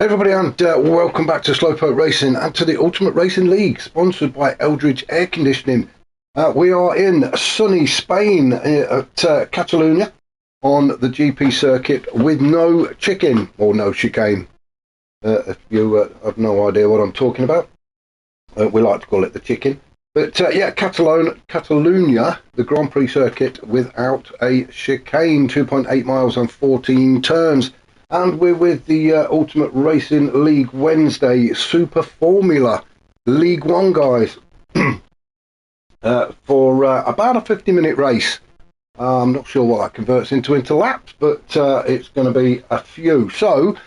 Everybody, and welcome back to Slowpoke Racing and to the Ultimate Racing League, sponsored by Eldridge Air Conditioning. We are in sunny Spain at Catalunya on the GP circuit with no chicken or no chicane. If you have no idea what I'm talking about, we like to call it the chicken. But yeah, Catalunya, the Grand Prix circuit without a chicane, 2.8 miles and 14 turns. And we're with the Ultimate Racing League Wednesday Super Formula League 1, guys, for about a 50-minute race. I'm not sure what that converts into laps, but it's going to be a few. So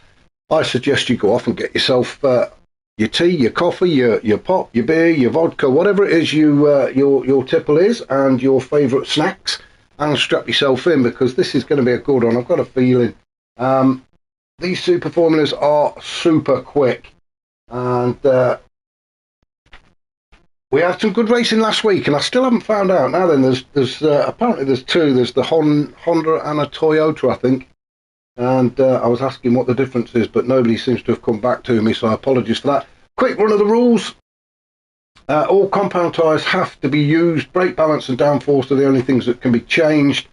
I suggest you go off and get yourself your tea, your coffee, your pop, your beer, your vodka, whatever it is your tipple is, and your favourite snacks, and strap yourself in, because this is going to be a good one. I've got a feeling. These super formulas are super quick, and we had some good racing last week, and I still haven't found out. Now then, there's apparently there's two. There's the Honda and a Toyota, I think, and I was asking what the difference is, but nobody seems to have come back to me, so apologies for that. Quick run of the rules. All compound tyres have to be used. Brake balance and downforce are the only things that can be changed.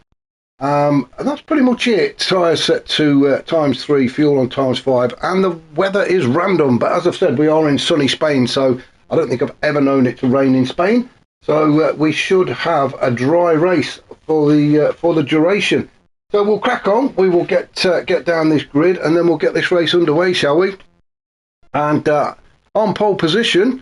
And that's pretty much it. Tyres set to ×3, fuel on ×5, and the weather is random. But as I've said, we are in sunny Spain, so I don't think I've ever known it to rain in Spain. So we should have a dry race for the duration. So we'll crack on. We will get down this grid, and then we'll get this race underway, shall we? And on pole position,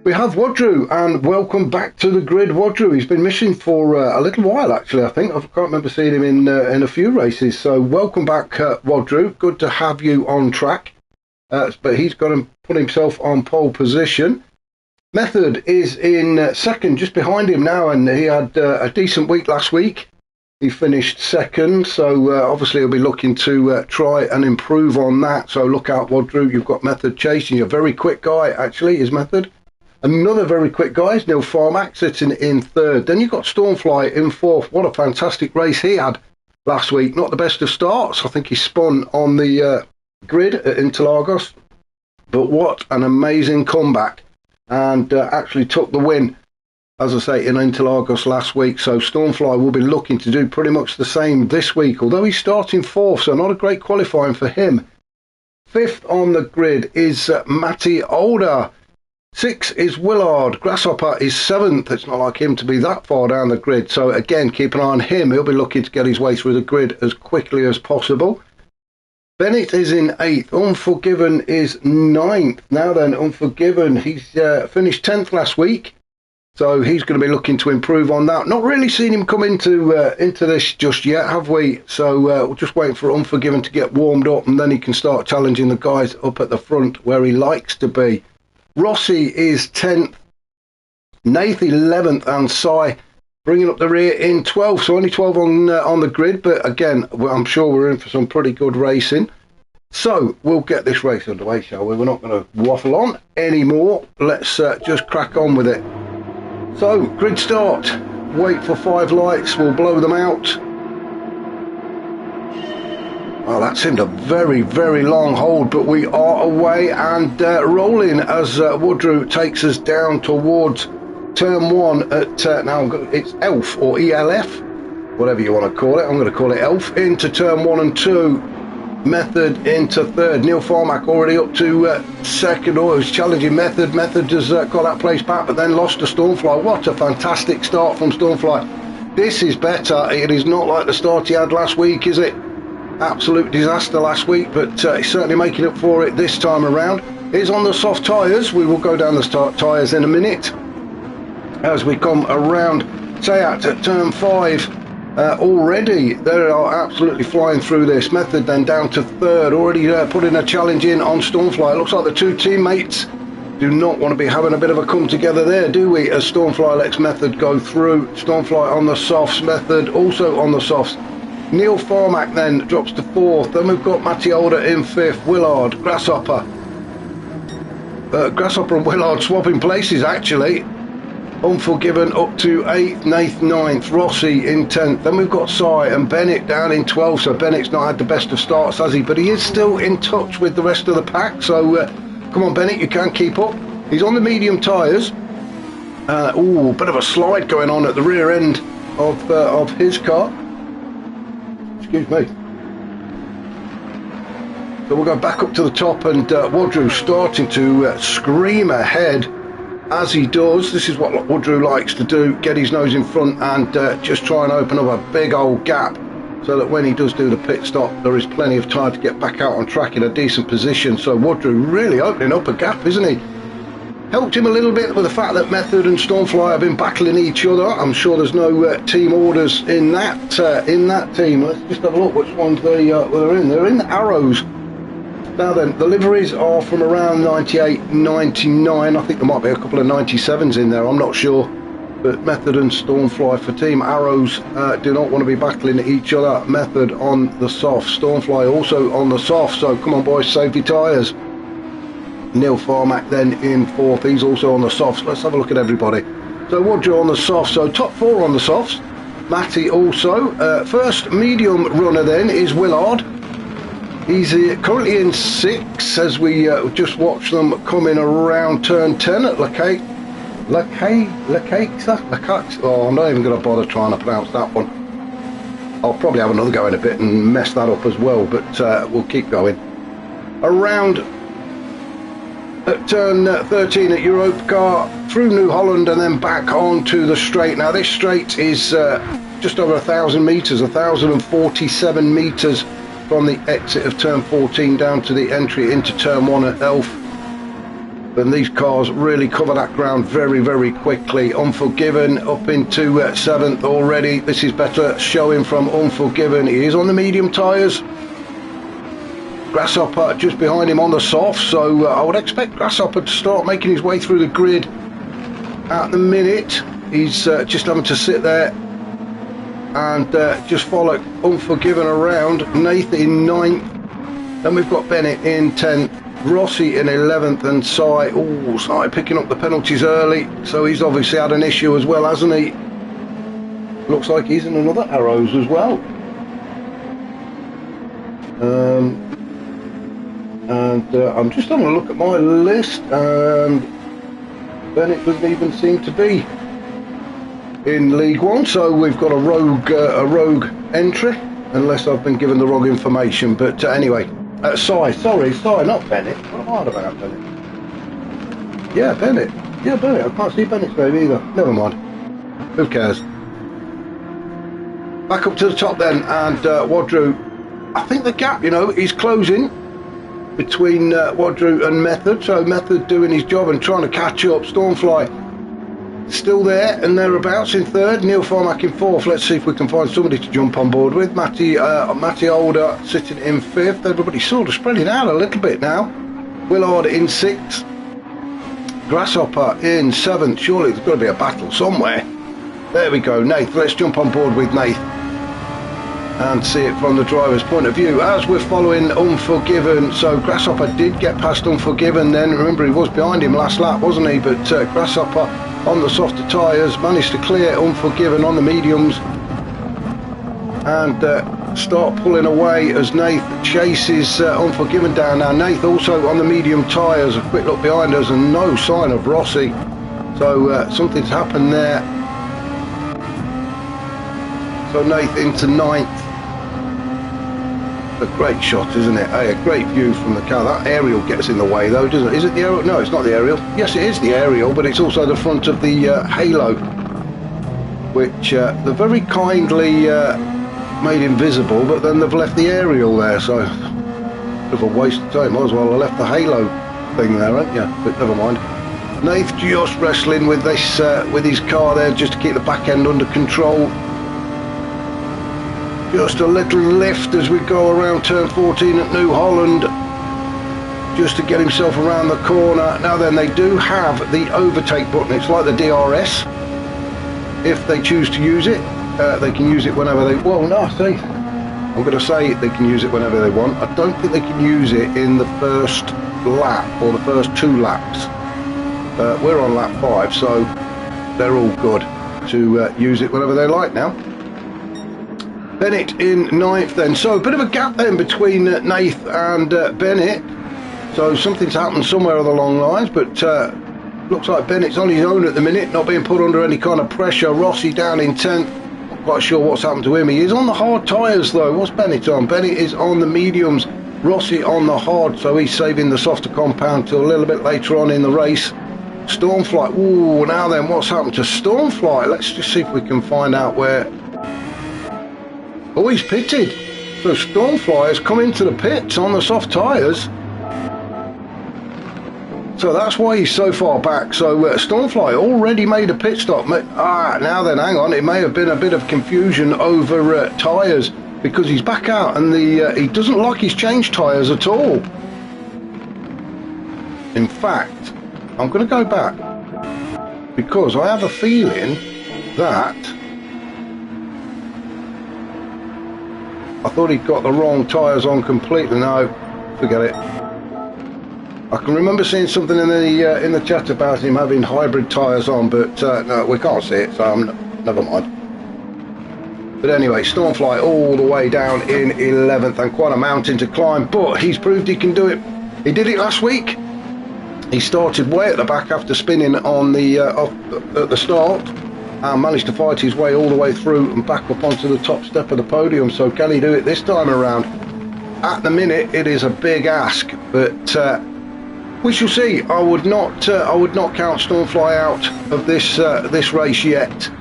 we have Wadru, and welcome back to the grid, Wadru. He's been missing for a little while, actually, I think. I can't remember seeing him in a few races. So welcome back, Wadru. Good to have you on track. But he's got to put himself on pole position. Method is in second, just behind him now, and he had a decent week last week. He finished second, so obviously he'll be looking to try and improve on that. So look out, Wadru. You've got Method chasing you. A very quick guy, actually, is Method. Another very quick guy is Neil Farmack, sitting in third. Then you've got Stormfly in fourth. What a fantastic race he had last week. Not the best of starts. I think he spun on the grid at Interlagos. But what an amazing comeback. And actually took the win, as I say, in Interlagos last week. So Stormfly will be looking to do pretty much the same this week, although he's starting fourth, so not a great qualifying for him. Fifth on the grid is Matty Older. 6 is Willard. Grasshopper is 7th. It's not like him to be that far down the grid. So again, keep an eye on him. He'll be looking to get his way through the grid as quickly as possible. Bennett is in 8th. Unforgiven is 9th. Now then, Unforgiven, he's finished 10th last week. So he's going to be looking to improve on that. Not really seen him come into this just yet, have we? So we're just waiting for Unforgiven to get warmed up, and then he can start challenging the guys up at the front where he likes to be. Rossi is 10th, Nath 11th, and Sai bringing up the rear in 12th. So only 12 on the grid, but again, I'm sure we're in for some pretty good racing. So we'll get this race underway, shall we? We're not going to waffle on anymore. Let's just crack on with it. So, grid start. Wait for 5 lights. We'll blow them out. Well, that seemed a very, very long hold, but we are away and rolling as Woodrow takes us down towards turn 1 at, now it's ELF or ELF, whatever you want to call it. I'm going to call it ELF, into turn 1 and 2. Method into third. Neil Farmack already up to second. Oh, he's challenging Method. Method has got that place back, but then lost to Stormfly. What a fantastic start from Stormfly. This is better. It is not like the start he had last week, is it? Absolute disaster last week, but he's certainly making up for it this time around. He's on the soft tyres. We will go down the tyres in a minute as we come around Sayat at turn 5. Already they are absolutely flying through this. Method then down to third, already putting a challenge in on Stormfly. It looks like the two teammates do not want to be having a bit of a come together there, do we, as Stormfly lets Method go through. Stormfly on the softs, Method also on the softs. Neil Farmack then drops to 4th. Then we've got Matty Older in 5th. Willard, Grasshopper. Grasshopper and Willard swapping places, actually. Unforgiven up to 8th, Nath 9th, Rossi in 10th. Then we've got Sai and Bennett down in 12th. So Bennett's not had the best of starts, has he? But he is still in touch with the rest of the pack. So come on, Bennett, you can keep up. He's on the medium tyres. Ooh, bit of a slide going on at the rear end of his car. Excuse me. So we'll go back up to the top, and Woodrow starting to scream ahead as he does. This is what Woodrow likes to do, get his nose in front and just try and open up a big old gap so that when he does do the pit stop, there is plenty of time to get back out on track in a decent position. So Woodrow really opening up a gap, isn't he? Helped him a little bit with the fact that Method and Stormfly have been battling each other. I'm sure there's no team orders in that team. Let's just have a look which ones they're in. They're in the Arrows. Now then, the liveries are from around 98, 99. I think there might be a couple of 97s in there, I'm not sure. But Method and Stormfly for Team Arrows do not want to be battling each other. Method on the soft, Stormfly also on the soft. So come on boys, safety tyres. Neil Farmack then in 4th, he's also on the softs. Let's have a look at everybody. So Woodrow on the softs, so top 4 on the softs. Matty also. First medium runner then is Willard. He's currently in 6 as we just watch them coming around turn 10 at Lacake. Oh, I'm not even going to bother trying to pronounce that one. I'll probably have another go in a bit and mess that up as well, but we'll keep going. Around at turn 13 at Europcar, through New Holland and then back onto the straight. Now this straight is just over 1,000 metres, 1,047 metres from the exit of turn 14 down to the entry into turn 1 at Elf. And these cars really cover that ground very, very quickly. Unforgiven up into 7th already. This is better showing from Unforgiven. He is on the medium tyres. Grasshopper just behind him on the soft, so I would expect Grasshopper to start making his way through the grid at the minute. He's just having to sit there and just follow Unforgiven around. Nathan in 9th, then we've got Bennett in 10th, Rossi in 11th, and Sai, oh, Sai picking up the penalties early, so he's obviously had an issue as well, hasn't he? Looks like he's in another Arrows as well. I'm just having a look at my list, and Bennett doesn't even seem to be in League One, so we've got a rogue entry, unless I've been given the wrong information. But anyway, Sai, not Bennett. What am I on about, Bennett? Yeah, Bennett. I can't see Bennett's name either. Never mind. Who cares? Back up to the top then, and Woodrow. I think the gap, is closing between Woodrow and Method. So Method doing his job and trying to catch up. Stormfly still there and thereabouts in 3rd. Neil Farmack in 4th. Let's see if we can find somebody to jump on board with. Matty Older sitting in 5th. Everybody's sort of spreading out a little bit now. Willard in 6th. Grasshopper in 7th. Surely there's got to be a battle somewhere. There we go, Nath. Let's jump on board with Nath and see it from the driver's point of view as we're following Unforgiven. So Grasshopper did get past Unforgiven then. Remember, he was behind him last lap, wasn't he? But Grasshopper on the softer tyres managed to clear Unforgiven on the mediums and start pulling away as Nath chases Unforgiven down. Now Nath also on the medium tyres. A quick look behind us and no sign of Rossi, so something's happened there. So Nath into 9th. A great shot, isn't it? Hey, a great view from the car. That aerial gets in the way though, doesn't it? Is it the aerial? No, it's not the aerial. Yes, it is the aerial, but it's also the front of the halo, which they're very kindly made invisible, but then they've left the aerial there, so bit of a waste of time. Might as well have left the halo thing there, haven't you? But never mind. Nath just wrestling with this with his car there just to keep the back end under control. Just a little lift as we go around turn 14 at New Holland, just to get himself around the corner. Now then, they do have the overtake button. It's like the DRS. If they choose to use it, they can use it whenever they... Well, no, see, I'm going to say they can use it whenever they want. I don't think they can use it in the first lap or the first 2 laps. We're on lap 5, so they're all good to use it whenever they like now. Bennett in 9th then. So a bit of a gap then between Nath and Bennett. So something's happened somewhere along the lines, but looks like Bennett's on his own at the minute, not being put under any kind of pressure. Rossi down in 10th. Not quite sure what's happened to him. He is on the hard tyres though. What's Bennett on? Bennett is on the mediums. Rossi on the hard, so he's saving the softer compound till a little bit later on in the race. Stormfly. Ooh, now then, what's happened to Stormfly? Let's just see if we can find out where... Oh, he's pitted. So Stormfly has come into the pits on the soft tyres. So that's why he's so far back. So Stormfly already made a pit stop. Now then, hang on. It may have been a bit of confusion over tyres, because he's back out and he doesn't like his change tyres at all. In fact, I'm going to go back, because I have a feeling that I thought he'd got the wrong tyres on completely. No, forget it. I can remember seeing something in the chat about him having hybrid tyres on, but no, we can't see it, so never mind. But anyway, Stormfly all the way down in 11th, and quite a mountain to climb, but he's proved he can do it. He did it last week. He started way at the back after spinning on the at the start, and managed to fight his way all the way through and back up onto the top step of the podium. So can he do it this time around? At the minute, it is a big ask, but we shall see. I would not count Stormfly out of this race yet.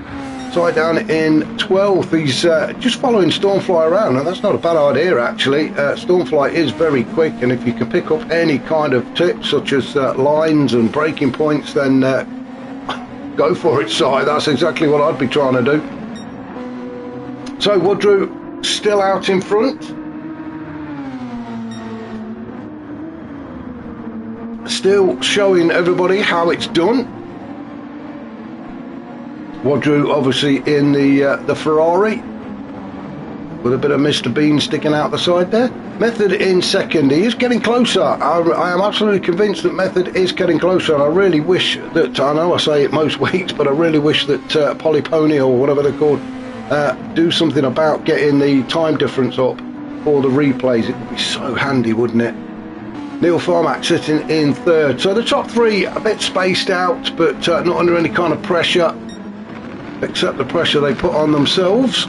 Side down in 12th, he's just following Stormfly around, and that's not a bad idea actually. Stormfly is very quick, and if you can pick up any kind of tips such as lines and braking points, then go for it, side. That's exactly what I'd be trying to do. So Woodrow still out in front. Still showing everybody how it's done. Woodrow obviously in the Ferrari, with a bit of Mr. Bean sticking out the side there. Method in second. He is getting closer. I am absolutely convinced that Method is getting closer, and I really wish that, I know I say it most weeks, but I really wish that Polypony, or whatever they're called, do something about getting the time difference up for the replays. It would be so handy, wouldn't it? Neil Farmack sitting in third. So the top three a bit spaced out, but not under any kind of pressure, except the pressure they put on themselves.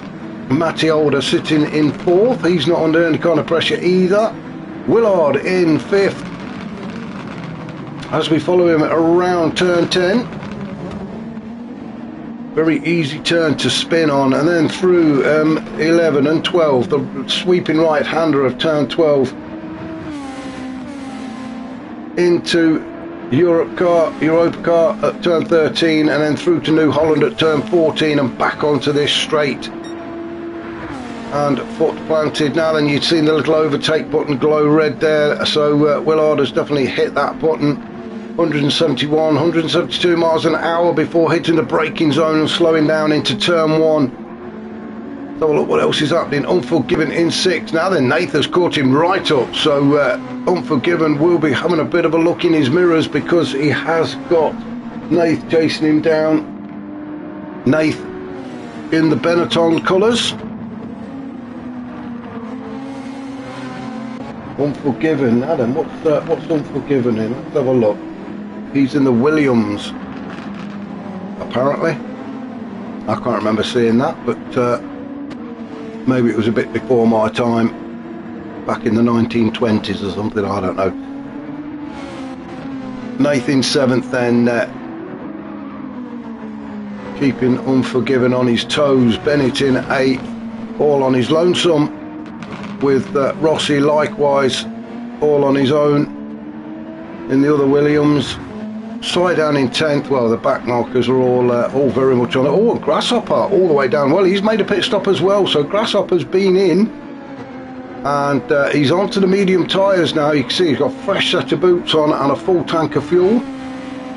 Matty Older sitting in fourth. He's not under any kind of pressure either. Willard in fifth, as we follow him around turn 10. Very easy turn to spin on, and then through 11 and 12, the sweeping right-hander of turn 12, into Europa car at turn 13, and then through to New Holland at turn 14, and back onto this straight. And foot planted. Now then, you'd seen the little overtake button glow red there, so Willard has definitely hit that button. 171, 172 miles an hour before hitting the braking zone and slowing down into turn 1. So look what else is happening. Unforgiven in 6. Now then, Nathan's caught him right up, so Unforgiven will be having a bit of a look in his mirrors, because he has got Nath chasing him down. Nath in the Benetton colours. Unforgiven. Now then, what's Unforgiven in? Let's have a look. He's in the Williams, apparently. I can't remember seeing that, but maybe it was a bit before my time, back in the 1920s or something, I don't know. Nathan 7th then, keeping Unforgiven on his toes. Bennett in 8th, all on his lonesome, with Rossi likewise all on his own in the other Williams. Side down in 10th, well, the back knockers are all very much on it. Oh, and Grasshopper all the way down. Well, he's made a pit stop as well, so Grasshopper's been in, and he's onto the medium tyres now. You can see he's got a fresh set of boots on and a full tank of fuel,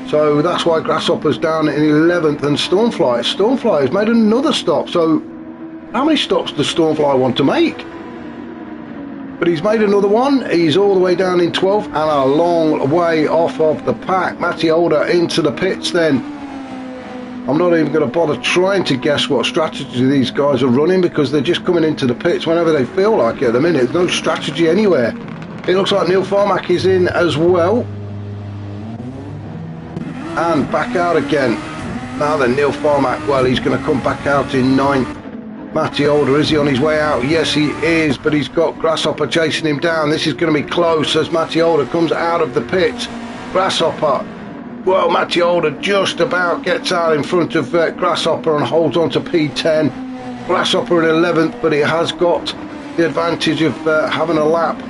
so that's why Grasshopper's down in 11th. And Stormfly has made another stop. So how many stops does Stormfly want to make? But he's made another one. He's all the way down in 12th and a long way off of the pack. Matty Older into the pits then I'm not even going to bother trying to guess what strategy these guys are running, because they're just coming into the pits whenever they feel like it at the minute. There's no strategy anywhere. It looks like Neil Farmack is in as well. And back out again. Now then, Neil Farmack, well, he's going to come back out in 9th. Matty Older, is he on his way out? Yes, he is, but he's got Grasshopper chasing him down. This is going to be close as Matty Older comes out of the pits. Grasshopper, well, Matty Older just about gets out in front of Grasshopper and holds on to P10. Grasshopper in 11th, but he has got the advantage of having a lap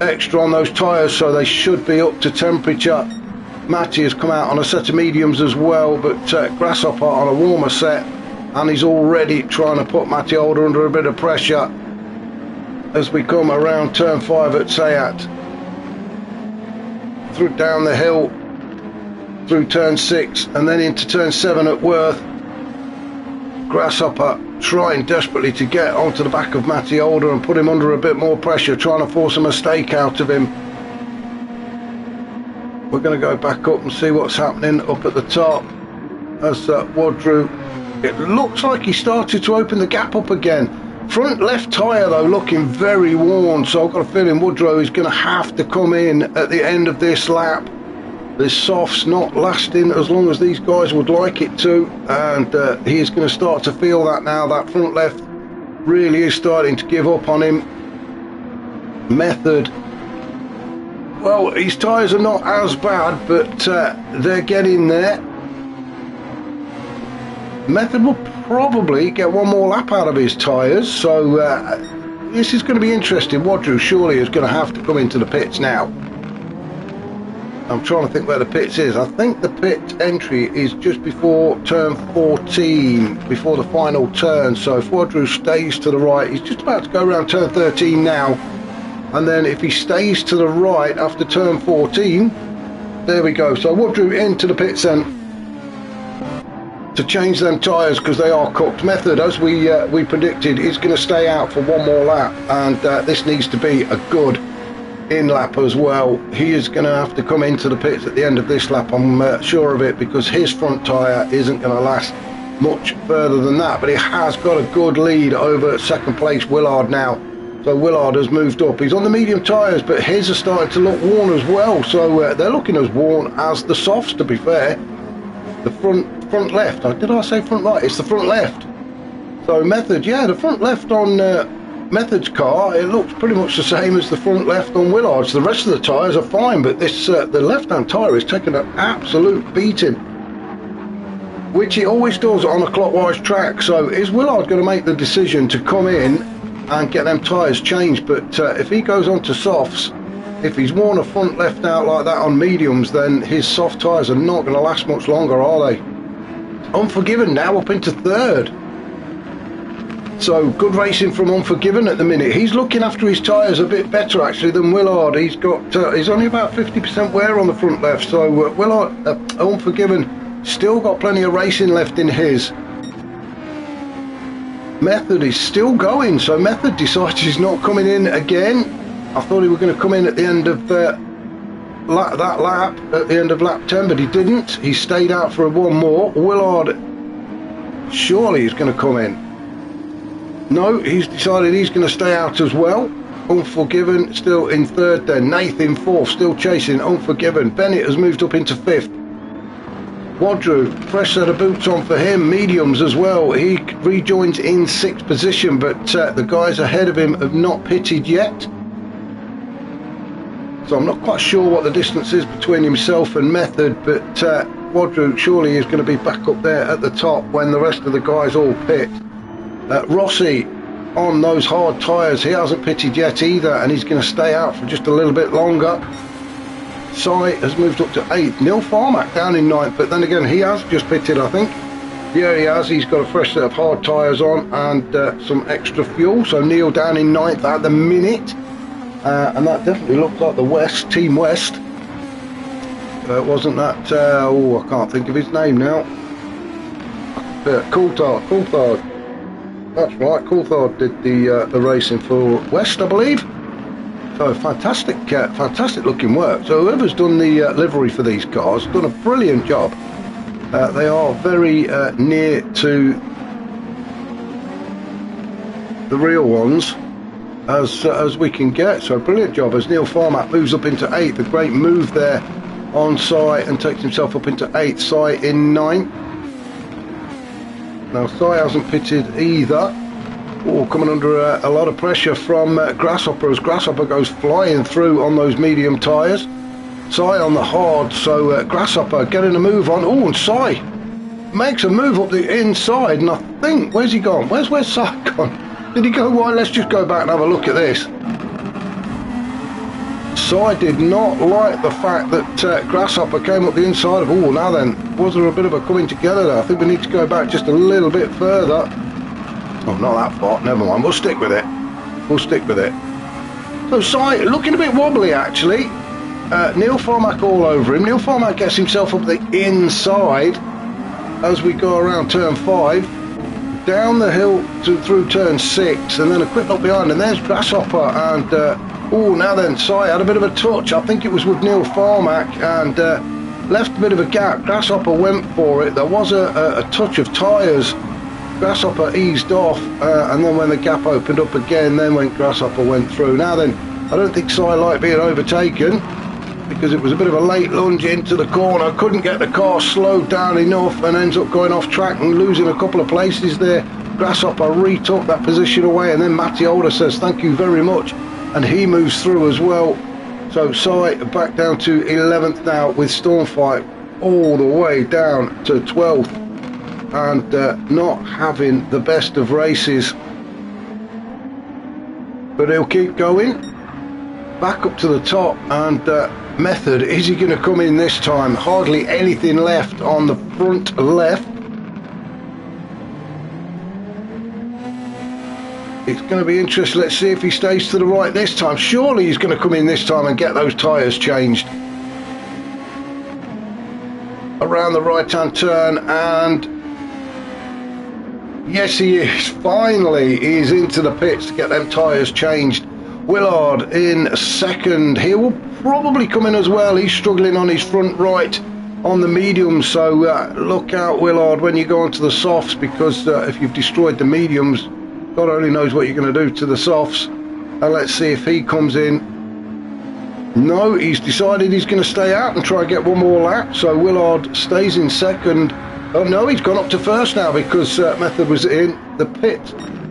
extra on those tyres, so they should be up to temperature. Matty has come out on a set of mediums as well, but Grasshopper on a warmer set, and he's already trying to put Matty Older under a bit of pressure as we come around turn 5 at Sayat. Through down the hill, through turn 6, and then into turn 7 at Worth. Grasshopper trying desperately to get onto the back of Matty Older and put him under a bit more pressure, trying to force a mistake out of him. We're going to go back up and see what's happening up at the top as Wadru, it looks like he started to open the gap up again. Front left tyre though looking very worn, so I've got a feeling Woodrow is going to have to come in at the end of this lap. This soft's not lasting as long as these guys would like it to, and he is going to start to feel that now. That front left really is starting to give up on him. Method, well, his tyres are not as bad, but they're getting there. Method will probably get one more lap out of his tyres, so this is going to be interesting. Wadru surely is going to have to come into the pits now. I'm trying to think where the pits is. I think the pit entry is just before turn 14, before the final turn, so if Wadru stays to the right, he's just about to go around turn 13 now, and then if he stays to the right after turn 14, there we go. So Wadru into the pits then to change them tyres because they are cooked. Method, as we predicted, is going to stay out for one more lap, and this needs to be a good in lap as well. He is going to have to come into the pits at the end of this lap, I'm sure of it, because his front tyre isn't going to last much further than that, but he has got a good lead over second place Willard now. So Willard has moved up. He's on the medium tyres, but his are starting to look worn as well, so they're looking as worn as the softs, to be fair. The front left, did I say front right? It's the front left. So Method, yeah, the front left on Method's car, it looks pretty much the same as the front left on Willard's. The rest of the tyres are fine, but this the left-hand tyre is taking an absolute beating, which it always does on a clockwise track. So is Willard going to make the decision to come in and get them tyres changed? But if he goes on to softs, if he's worn a front left out like that on mediums, then his soft tyres are not going to last much longer, are they? Unforgiven now up into third. So good racing from Unforgiven at the minute. He's looking after his tyres a bit better actually than Willard. He's got he's only about 50% wear on the front left. So Willard, Unforgiven, still got plenty of racing left in his. Method is still going, so Method decides he's not coming in again. I thought he was going to come in at the end of that lap, at the end of lap 10, but he didn't. He stayed out for one more. Willard, surely he's going to come in. No, he's decided he's going to stay out as well. Unforgiven still in third then. Nathan fourth, still chasing Unforgiven. Bennett has moved up into fifth. Wadru, fresh set of boots on for him, mediums as well. He rejoins in sixth position, but the guys ahead of him have not pitted yet. So I'm not quite sure what the distance is between himself and Method, but Wadru surely is going to be back up there at the top when the rest of the guys all pit. Rossi on those hard tyres, he hasn't pitted yet either, and he's going to stay out for just a little bit longer. Sai has moved up to 8th. Neil Farmack down in 9th, but then again he has just pitted, I think. Yeah, he has. He's got a fresh set of hard tyres on and some extra fuel, so Neil down in 9th at the minute. And that definitely looked like the West, Team West. Wasn't that, I can't think of his name now. Coulthard. That's right, Coulthard did the racing for West, I believe. So fantastic looking work. So whoever's done the livery for these cars done a brilliant job. They are very near to the real ones as we can get. So brilliant job as Neil Farmack moves up into 8th. A great move there on Sai and takes himself up into 8th. Sai in 9th. Now Sai hasn't pitted either. Oh, coming under a lot of pressure from Grasshopper as Grasshopper goes flying through on those medium tyres. Sai on the hard, so Grasshopper getting a move on. Oh, and Sai makes a move up the inside, and I think, where's he gone? Where's Sai gone? Did he go wide? Let's just go back and have a look at this. Sai did not like the fact that Grasshopper came up the inside of. Oh, now then, was there a bit of a coming together there? I think we need to go back just a little bit further. Oh, not that far. Never mind. We'll stick with it. We'll stick with it. So Sai looking a bit wobbly actually. Neil Farmack all over him. Neil Farmack gets himself up the inside as we go around turn 5, down the hill through turn 6, and then a quick look behind, and there's Grasshopper. And oh, now then, Sai had a bit of a touch. I think it was with Neil Farmack, and left a bit of a gap. Grasshopper went for it. There was a touch of tyres. Grasshopper eased off, and then when the gap opened up again, then when Grasshopper went through. Now then, I don't think Sai liked being overtaken, because it was a bit of a late lunge into the corner. Couldn't get the car slowed down enough and ends up going off track and losing a couple of places there. Grasshopper retook that position away, and then Matty Older says thank you very much, and he moves through as well. So Sai back down to 11th now, with Stormfight all the way down to 12th, and not having the best of races, but he'll keep going back up to the top. And Method, is he going to come in this time? Hardly anything left on the front left. It's going to be interesting. Let's see if he stays to the right this time. Surely he's going to come in this time and get those tyres changed. Around the right hand turn, and yes he is. Finally he's into the pits to get them tyres changed. Willard in 2nd. He will probably come in as well. He's struggling on his front right on the mediums, so look out Willard when you go onto the softs, because if you've destroyed the mediums, God only knows what you're going to do to the softs. And let's see if he comes in. No, he's decided he's going to stay out and try and get one more lap, so Willard stays in 2nd. Oh no, he's gone up to 1st now because Method was in the pit.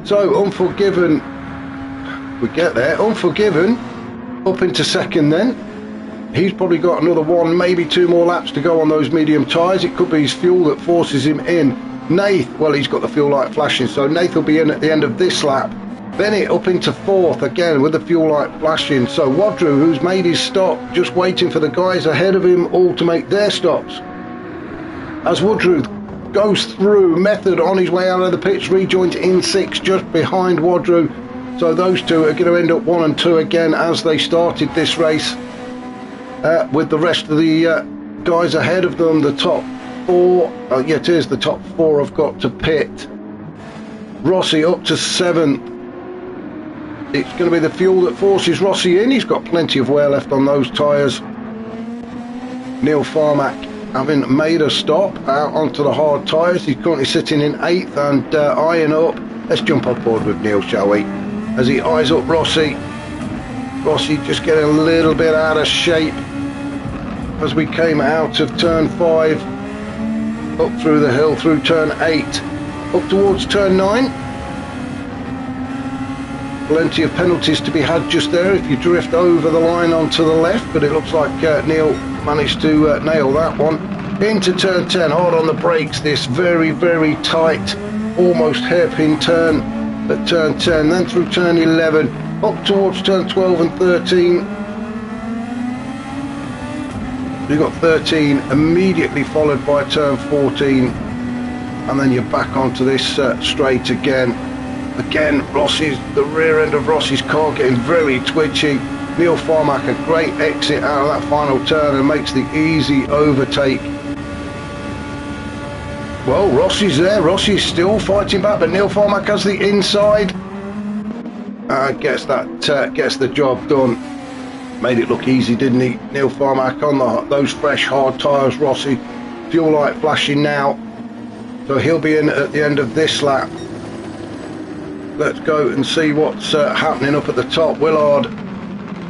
So Unforgiven, we get there, Unforgiven up into 2nd then. He's probably got another 1, maybe 2 more laps to go on those medium tyres. It could be his fuel that forces him in. Nath, well, he's got the fuel light flashing, so Nath will be in at the end of this lap. Bennett up into 4th again with the fuel light flashing. So Wadru, who's made his stop, just waiting for the guys ahead of him all to make their stops. As Wadru goes through, Method on his way out of the pits, rejoins in 6th just behind Wadru. So those two are going to end up 1 and 2 again as they started this race, with the rest of the guys ahead of them. The top 4, yeah it is, the top 4 have got to pit. Rossi up to 7th. It's going to be the fuel that forces Rossi in. He's got plenty of wear left on those tyres. Neil Farmack having made a stop out onto the hard tyres. He's currently sitting in 8th and eyeing up. Let's jump on board with Neil, shall we? As he eyes up Rossi. Rossi just getting a little bit out of shape as we came out of turn 5, up through the hill, through turn 8, up towards turn 9. Plenty of penalties to be had just there if you drift over the line onto the left, but it looks like Neil managed to nail that one. Into turn 10, hard on the brakes, this very, very tight, almost hairpin turn at turn 10, then through turn 11, up towards turn 12 and 13. You've got 13 immediately followed by turn 14, and then you're back onto this straight again. Again, the rear end of Rossi's car getting very twitchy. Neil Farmack, a great exit out of that final turn and makes the easy overtake. Well, Rossi's there. Rossi's still fighting back, but Neil Farmack has the inside. Gets the job done. Made it look easy, didn't he? Neil Farmack on those fresh hard tyres. Rossi fuel light flashing now, so he'll be in at the end of this lap. Let's go and see what's happening up at the top. Willard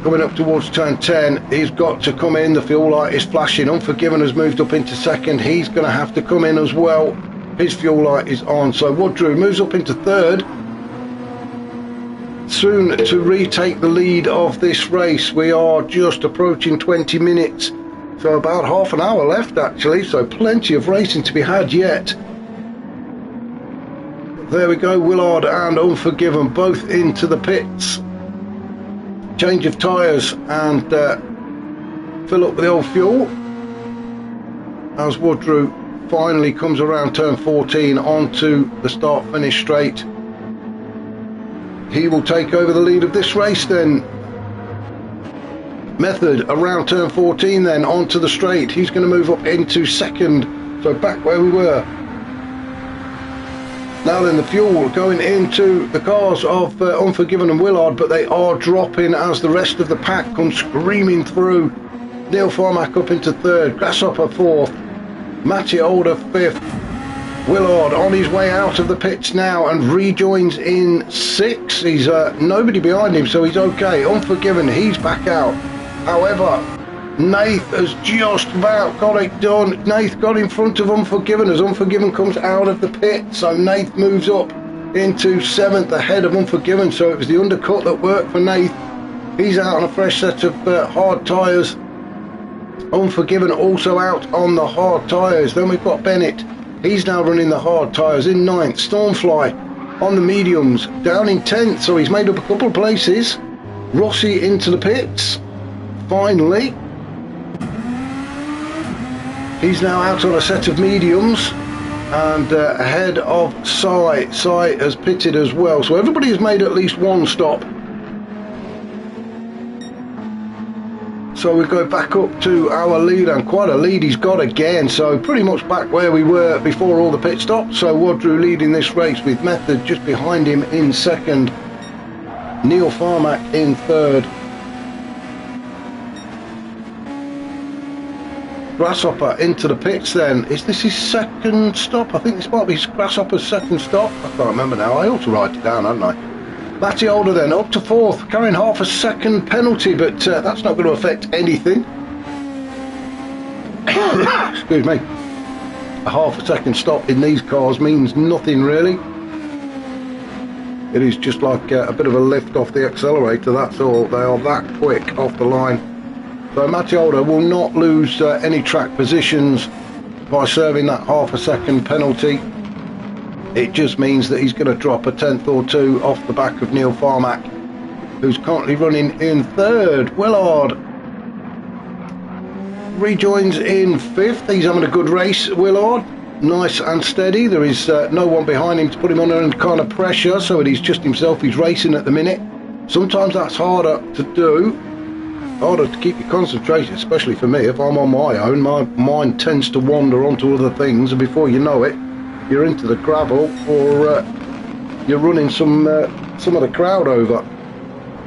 coming up towards turn 10. He's got to come in. The fuel light is flashing. Unforgiven has moved up into second. He's going to have to come in as well. His fuel light is on. So Woodrow moves up into third. Soon to retake the lead of this race. We are just approaching 20 minutes. So about half an hour left actually. So plenty of racing to be had yet. There we go, Willard and Unforgiven both into the pits. Change of tyres and fill up with the old fuel. As Woodrow finally comes around turn 14 onto the start-finish straight. He will take over the lead of this race then. Method around turn 14 then onto the straight. He's going to move up into second, so back where we were. Now then, the fuel going into the cars of Unforgiven and Willard, but they are dropping as the rest of the pack comes screaming through. Neil Farmack up into third, Grasshopper fourth, Matty Older fifth, Willard on his way out of the pits now and rejoins in sixth. He's nobody behind him, so he's okay. Unforgiven, he's back out. However, Nath has just about got it done. Nath got in front of Unforgiven as Unforgiven comes out of the pit. So Nath moves up into seventh ahead of Unforgiven. So it was the undercut that worked for Nath. He's out on a fresh set of hard tyres. Unforgiven also out on the hard tyres. Then we've got Bennett. He's now running the hard tyres in ninth. Stormfly on the mediums down in 10th. So he's made up a couple of places. Rossi into the pits. Finally. He's now out on a set of mediums and ahead of Sai. Sai has pitted as well. So everybody has made at least one stop. So we go back up to our lead, and quite a lead he's got again. So pretty much back where we were before all the pit stops. So Woodrow leading this race with Method just behind him in second. Neil Farmack in third. Grasshopper into the pits then. Is this his second stop? I think this might be Grasshopper's second stop. I can't remember now. I ought to write it down, hadn't I? Matty Older then up to fourth, carrying half a second penalty, but that's not going to affect anything. Excuse me. A half a second stop in these cars means nothing really. It is just like a bit of a lift off the accelerator, that's all. They are that quick off the line. So Matty Older will not lose any track positions by serving that half a second penalty. It just means that he's going to drop a tenth or two off the back of Neil Farmack, who's currently running in third. Willard rejoins in fifth. He's having a good race, Willard. Nice and steady. There is no one behind him to put him under any kind of pressure, so it is just himself. He's racing at the minute. Sometimes that's harder to do. Harder to keep your concentration, especially for me. If I'm on my own, my mind tends to wander onto other things, and before you know it, you're into the gravel, or you're running some of the crowd over.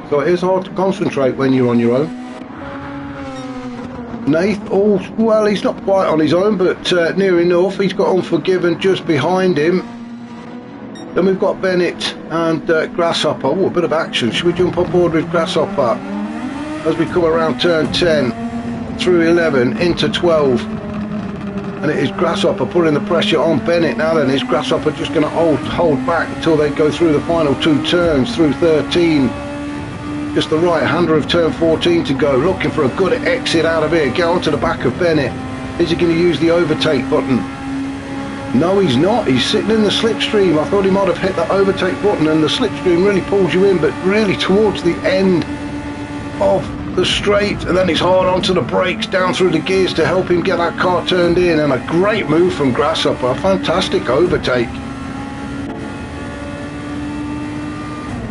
So it is hard to concentrate when you're on your own. Nath, oh well, he's not quite on his own, but near enough. He's got Unforgiven just behind him. Then we've got Bennett and Grasshopper. Oh, a bit of action. Should we jump on board with Grasshopper as we come around turn 10 through 11 into 12? And it is Grasshopper putting the pressure on Bennett. Now then, is Grasshopper just going to hold back until they go through the final two turns through 13? Just the right-hander of turn 14 to go, looking for a good exit out of here. Get onto the back of Bennett. Is he going to use the overtake button? No, he's not. He's sitting in the slipstream. I thought he might have hit that overtake button, and the slipstream really pulls you in, but really towards the end of the straight, and then it's hard onto the brakes, down through the gears to help him get that car turned in. And a great move from Grasshopper. A fantastic overtake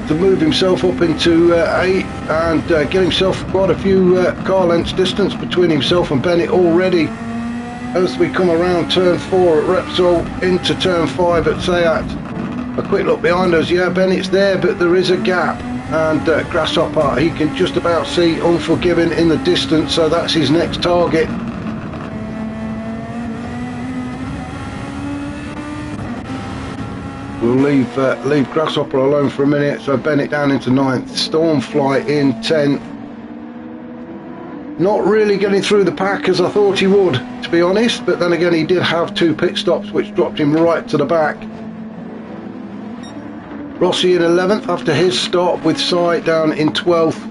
to move himself up into 8 and get himself quite a few car lengths distance between himself and Bennett already. As we come around turn 4 at Repsol into turn 5 at Seat. A quick look behind us. Yeah, Bennett's there, but there is a gap. And Grasshopper, he can just about see Unforgiven in the distance, so that's his next target. We'll leave Grasshopper alone for a minute. So Bennett down into 9th, Stormfly in 10th. Not really getting through the pack as I thought he would, to be honest, but then again he did have 2 pit stops which dropped him right to the back. Rossi in 11th after his stop, with Sai down in 12th.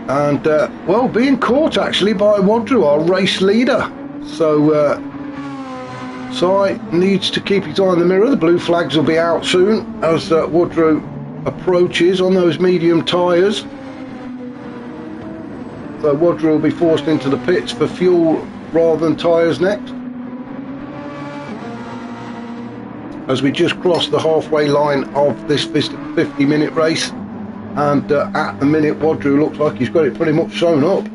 And well, being caught actually by Wadru, our race leader. So Sai needs to keep his eye on the mirror. The blue flags will be out soon as Wadru approaches on those medium tyres. So Wadru will be forced into the pits for fuel rather than tyres next. As we just crossed the halfway line of this 50-minute race, and at the minute Wadru looks like he's got it pretty much sewn up.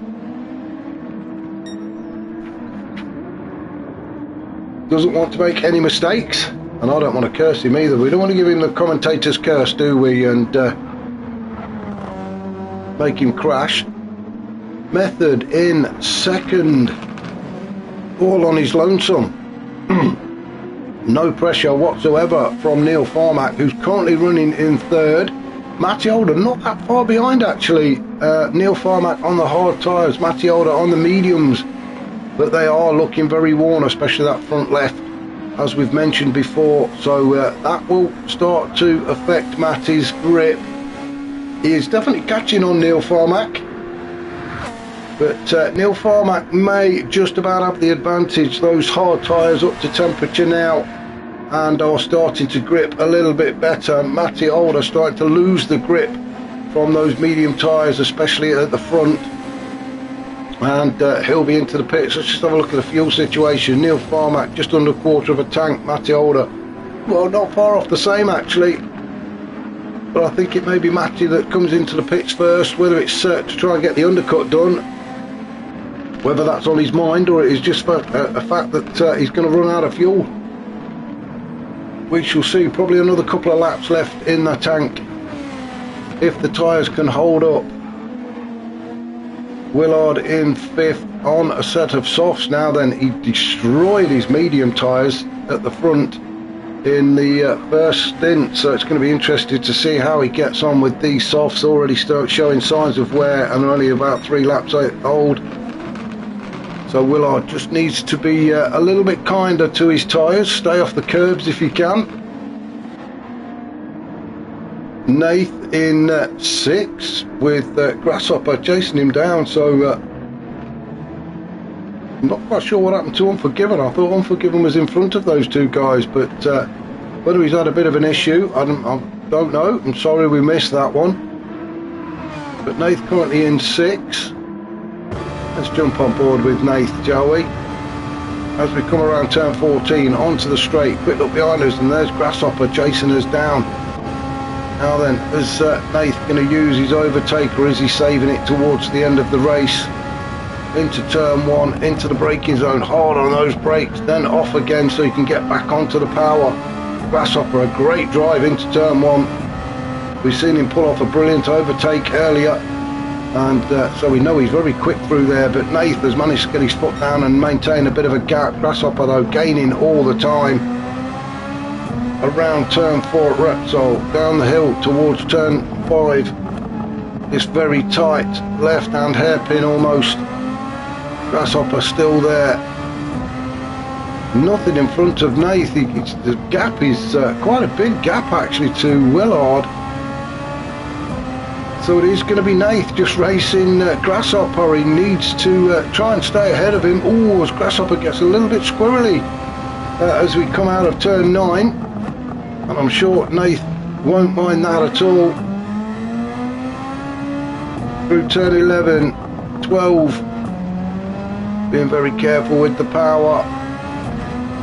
Doesn't want to make any mistakes, and I don't want to curse him either. We don't want to give him the commentator's curse, do we, and make him crash. Method in 2nd, all on his lonesome. No pressure whatsoever from Neil Farmack, who's currently running in 3rd. Matty Older not that far behind actually. Neil Farmack on the hard tyres, Matty Older on the mediums, but they are looking very worn, especially that front left, as we've mentioned before. So that will start to affect Matty's grip. He is definitely catching on Neil Farmack, but Neil Farmack may just about have the advantage. Those hard tyres up to temperature now and are starting to grip a little bit better. Matty Older starting to lose the grip from those medium tyres, especially at the front, and he'll be into the pits. Let's just have a look at the fuel situation. Neil Farmack just under a quarter of a tank, Matty Older, well, not far off the same actually, but I think it may be Matty that comes into the pits first, whether it's to try and get the undercut done, whether that's on his mind or it is just a fact that he's going to run out of fuel. We shall see. Probably another couple of laps left in the tank if the tyres can hold up. Willard in 5th on a set of softs now. Then he destroyed his medium tyres at the front in the first stint, so it's going to be interesting to see how he gets on with these softs. Already start showing signs of wear and only about 3 laps old. So Willard just needs to be a little bit kinder to his tyres. Stay off the curbs if you can. Nath in 6th with Grasshopper chasing him down. So I'm not quite sure what happened to Unforgiven. I thought Unforgiven was in front of those 2 guys, but whether he's had a bit of an issue, I don't know. I'm sorry we missed that one. But Nath currently in 6th. Let's jump on board with Nath, shall we? As we come around turn 14 onto the straight, quick look behind us, and there's Grasshopper chasing us down. Now then, is Nath going to use his overtake, or is he saving it towards the end of the race? Into turn 1, into the braking zone, hard on those brakes, then off again so he can get back onto the power. Grasshopper, a great drive into turn 1. We've seen him pull off a brilliant overtake earlier. And so we know he's very quick through there, but Nath has managed to get his foot down and maintain a bit of a gap. Grasshopper though gaining all the time. Around turn 4 at Repsol, down the hill towards turn 5. This very tight left hand hairpin almost. Grasshopper still there. Nothing in front of Nath. The gap is quite a big gap actually to Willard. So it is going to be Nath just racing Grasshopper. He needs to try and stay ahead of him. Oh, as Grasshopper gets a little bit squirrely as we come out of turn 9. And I'm sure Nath won't mind that at all. Through turn 11, 12. Being very careful with the power,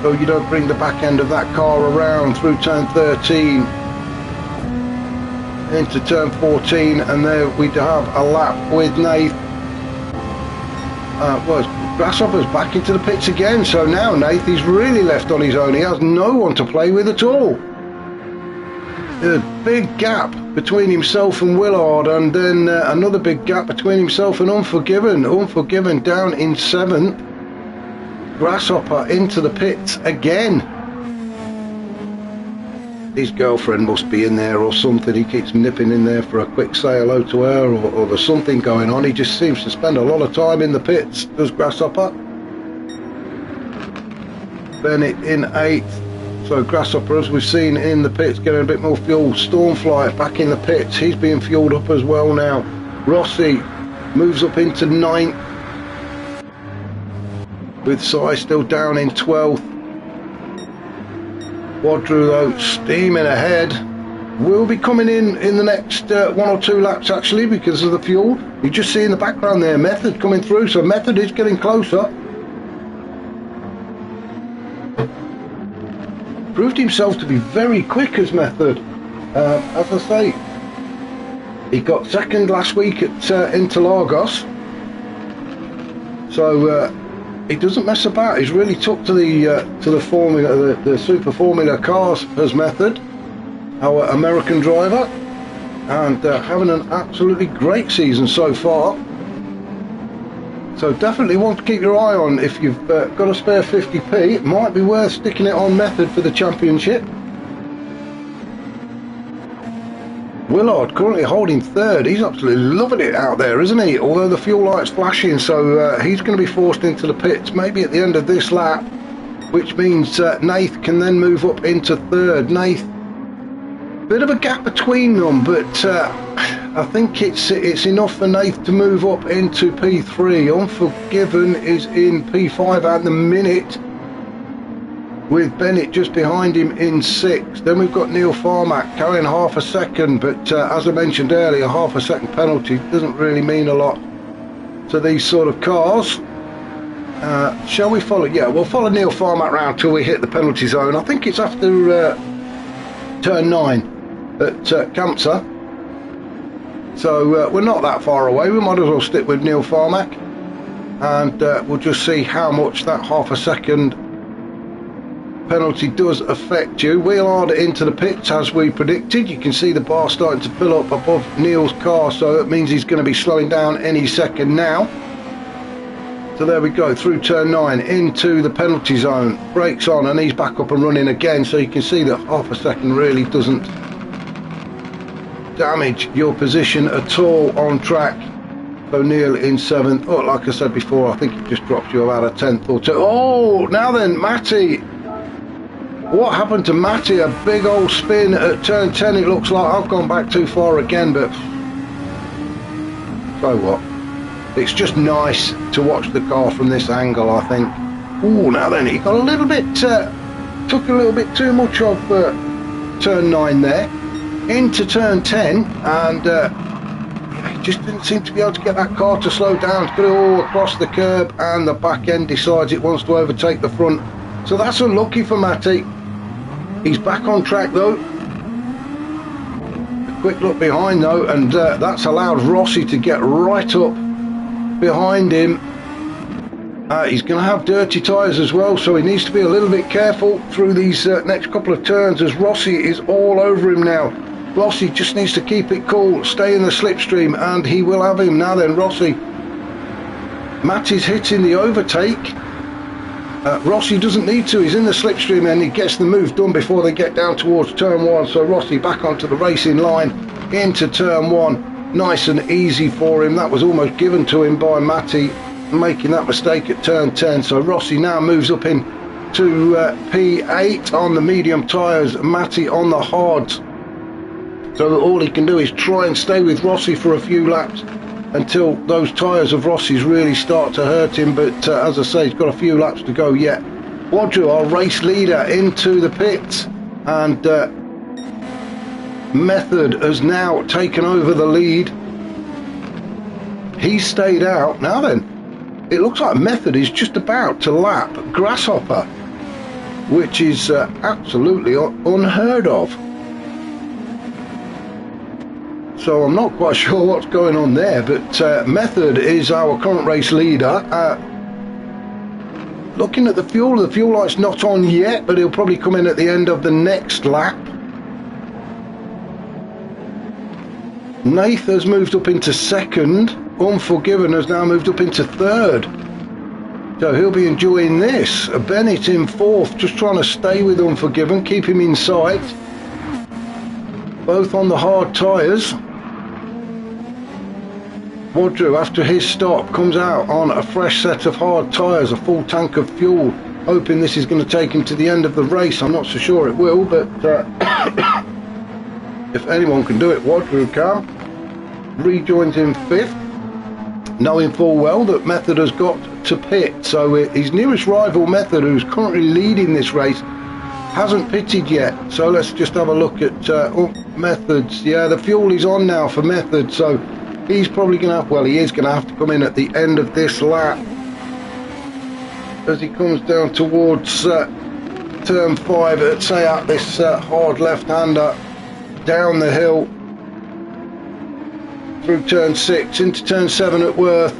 so you don't bring the back end of that car around. Through turn 13. Into turn 14, and there we have a lap with Nath. Well, Grasshopper's back into the pits again, so now Nath is really left on his own. He has no one to play with at all. A big gap between himself and Willard, and then another big gap between himself and Unforgiven. Unforgiven down in 7th. Grasshopper into the pits again. his girlfriend must be in there or something. He keeps nipping in there for a quick say hello to her, or there's something going on. He just seems to spend a lot of time in the pits, does Grasshopper. Bennett in 8th. So Grasshopper, as we've seen in the pits, getting a bit more fuel. Stormfly back in the pits, he's being fueled up as well now. Rossi moves up into 9th, with Si still down in 12th. Wadru though steaming ahead, will be coming in the next 1 or 2 laps actually, because of the fuel. You just see in the background there Method coming through, so Method is getting closer. Proved himself to be very quick as Method. As I say, he got 2nd last week at Interlagos, so he doesn't mess about. He's really took to the formula, the Super Formula cars as Method, our American driver, and having an absolutely great season so far. So definitely want to keep your eye on. If you've got a spare 50p, it might be worth sticking it on Method for the championship. Willard currently holding 3rd. He's absolutely loving it out there, isn't he? Although the fuel light's flashing, so he's going to be forced into the pits maybe at the end of this lap, which means Nath can then move up into 3rd. Nath, bit of a gap between them, but I think it's enough for Nath to move up into P3. Unforgiven is in P5 at the minute, with Bennett just behind him in 6th. Then we've got Neil Farmack carrying half a second, but as I mentioned earlier, half a second penalty doesn't really mean a lot to these sort of cars. Shall we follow? Yeah, we'll follow Neil Farmack round till we hit the penalty zone. I think it's after turn 9 at Kamsa, so we're not that far away. We might as well stick with Neil Farmack, and we'll just see how much that half a second penalty does affect you. Wheelard into the pits as we predicted. You can see the bar starting to fill up above Neil's car, so it means he's going to be slowing down any second now. So there we go, through turn 9 into the penalty zone. Brakes on and he's back up and running again, so you can see that half a second really doesn't damage your position at all on track. So Neil in 7th. Oh, like I said before, I think it just drops you about a 10th or 2. Oh, now then, Matty. What happened to Matty? A big old spin at turn 10. It looks like I've gone back too far again, but so what? It's just nice to watch the car from this angle, I think. Oh, now then, he got a little bit, took a little bit too much of turn 9 there, into turn 10, and he just didn't seem to be able to get that car to slow down. It's got it all across the curb, and the back end decides it wants to overtake the front. So that's unlucky for Matty. He's back on track though. A quick look behind though, and that's allowed Rossi to get right up behind him. He's going to have dirty tyres as well, so he needs to be a little bit careful through these next couple of turns, as Rossi is all over him now. Rossi just needs to keep it cool, stay in the slipstream, and he will have him. Now then, Rossi. Matty's hitting the overtake. Rossi doesn't need to, he's in the slipstream and he gets the move done before they get down towards turn 1. So Rossi back onto the racing line into turn 1. Nice and easy for him. That was almost given to him by Matty, making that mistake at turn 10. So Rossi now moves up in to P8 on the medium tyres, Matty on the hards. So that all he can do is try and stay with Rossi for a few laps until those tyres of Rossi's really start to hurt him, but as I say, he's got a few laps to go yet. Wadru, our race leader, into the pits, and Method has now taken over the lead. He stayed out. Now then, it looks like Method is just about to lap Grasshopper, which is absolutely unheard of. So I'm not quite sure what's going on there, but Method is our current race leader. Looking at the fuel light's not on yet, but he'll probably come in at the end of the next lap. Nath has moved up into 2nd. Unforgiven has now moved up into 3rd. So he'll be enjoying this. Bennett in 4th, just trying to stay with Unforgiven, keep him in sight. both on the hard tyres. Wadru, after his stop, comes out on a fresh set of hard tyres, a full tank of fuel, hoping this is going to take him to the end of the race. I'm not so sure it will, but if anyone can do it, Wadru can. Rejoins in 5th, knowing full well that Method has got to pit. So his nearest rival, Method, who's currently leading this race, hasn't pitted yet. So let's just have a look at Method's. Yeah, the fuel is on now for Method, so he's probably going to have, well, he is going to have to come in at the end of this lap as he comes down towards turn 5, let's say at this hard left-hander, down the hill through turn 6 into turn 7 at Worth.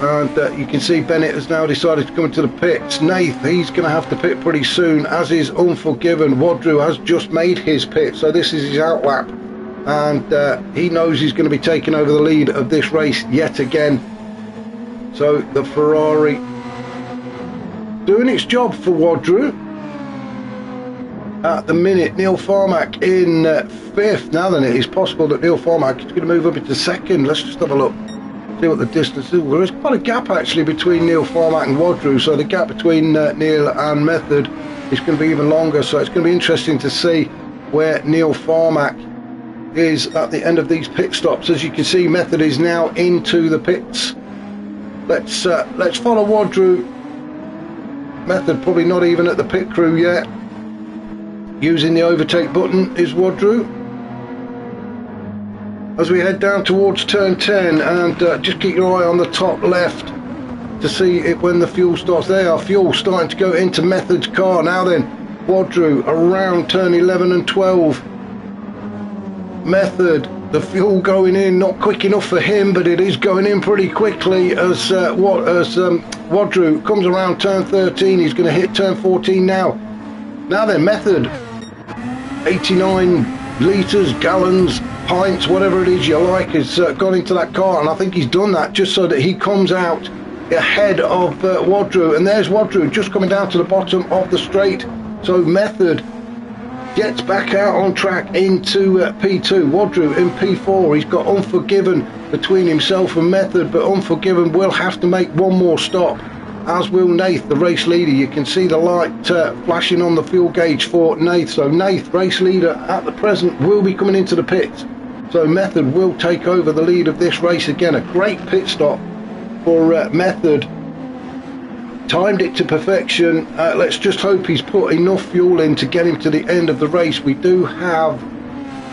And you can see Bennett has now decided to come into the pits. Nath, he's going to have to pit pretty soon, as is Unforgiven. Wadru has just made his pit, so this is his out lap. And he knows he's going to be taking over the lead of this race yet again. So the Ferrari doing its job for Wadru. At the minute, Neil Farmack in 5th. Now then, it is possible that Neil Farmack is going to move up into 2nd. Let's just have a look, see what the distance is. Well, there's quite a gap actually between Neil Farmack and Wadru, so the gap between Neil and Method is going to be even longer. So it's going to be interesting to see where Neil Farmack is at the end of these pit stops. As you can see, Method is now into the pits. Let's follow Wadru. Method probably not even at the pit crew yet. Using the overtake button is Wadru. As we head down towards turn 10, and just keep your eye on the top left to see it when the fuel starts. There, fuel starting to go into Method's car. Now then, Wadru around turn 11 and 12. Method, the fuel going in, not quick enough for him, but it is going in pretty quickly as Wadru comes around turn 13. He's going to hit turn 14 now. Now then, Method, 89 litres, gallons, pints, whatever it is you like, has gone into that car, and I think he's done that just so that he comes out ahead of Wadru. And there's Wadru just coming down to the bottom of the straight. So Method gets back out on track into P2. Wadru in P4. He's got Unforgiven between himself and Method, but Unforgiven will have to make one more stop, as will Nath, the race leader. You can see the light flashing on the fuel gauge for Nath. So Nath, race leader at the present, will be coming into the pits. So Method will take over the lead of this race again. A great pit stop for Method. Timed it to perfection. Let's just hope he's put enough fuel in to get him to the end of the race. We do have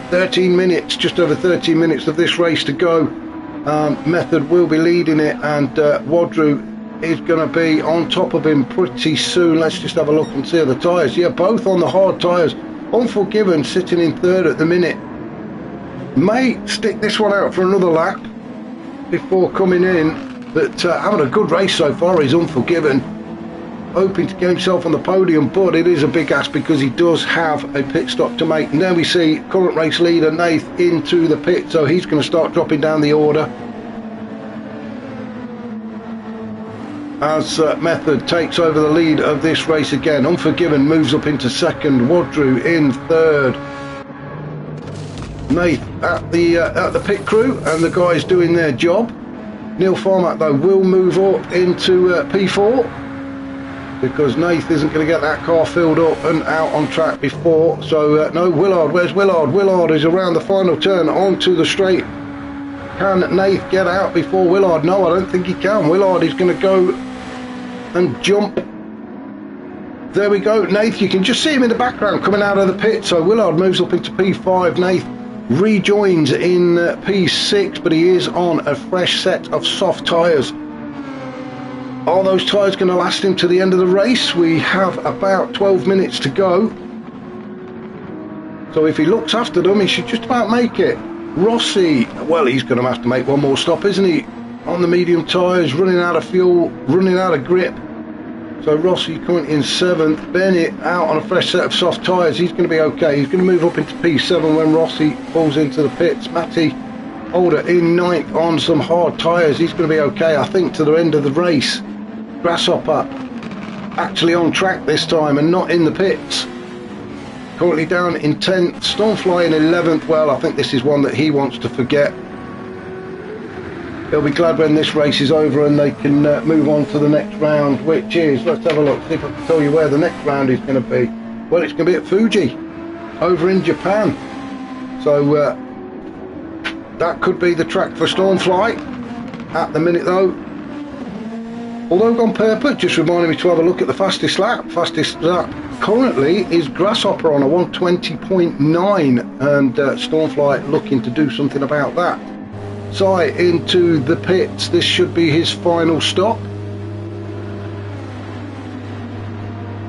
13 minutes, just over 13 minutes of this race to go. Method will be leading it, and Wadru is going to be on top of him pretty soon. Let's just have a look and see the tyres. Yeah, both on the hard tyres. Unforgiven sitting in 3rd at the minute. May stick this one out for another lap before coming in. But having a good race so far is Unforgiven, hoping to get himself on the podium, but it is a big ask because he does have a pit stop to make. And then we see current race leader Nath into the pit, so he's going to start dropping down the order as Method takes over the lead of this race again. Unforgiven moves up into 2nd, Wadru in 3rd. Nath at the pit crew, and the guys doing their job. Neil Farmack though will move up into P4 because Nath isn't going to get that car filled up and out on track before. So no, Willard, where's Willard? Willard is around the final turn onto the straight. Can Nath get out before Willard? No, I don't think he can. Willard is going to go and jump. There we go. Nath, you can just see him in the background coming out of the pit. So Willard moves up into P5. Nath rejoins in P6, but he is on a fresh set of soft tyres. Are those tyres going to last him to the end of the race? We have about 12 minutes to go. So if he looks after them, he should just about make it. Rossi, well, he's going to have to make one more stop, isn't he? On the medium tyres, running out of fuel, running out of grip. So Rossi coming in 7th. Bennett out on a fresh set of soft tyres. He's going to be okay. He's going to move up into P7 when Rossi falls into the pits. Matty Holder in 9th on some hard tyres. He's going to be okay, I think, to the end of the race. Grasshopper actually on track this time and not in the pits. currently down in 10th, Stormfly in 11th. Well, I think this is one that he wants to forget. He'll be glad when this race is over and they can move on to the next round, which is, let's have a look, see if I can tell you where the next round is going to be. Well, it's going to be at Fuji, over in Japan. So that could be the track for Stormfly. At the minute though, although gone purple, just reminded me to have a look at the fastest lap. Fastest lap currently is Grasshopper on a 120.9, and Stormfly looking to do something about that. Sai into the pits. This should be his final stop.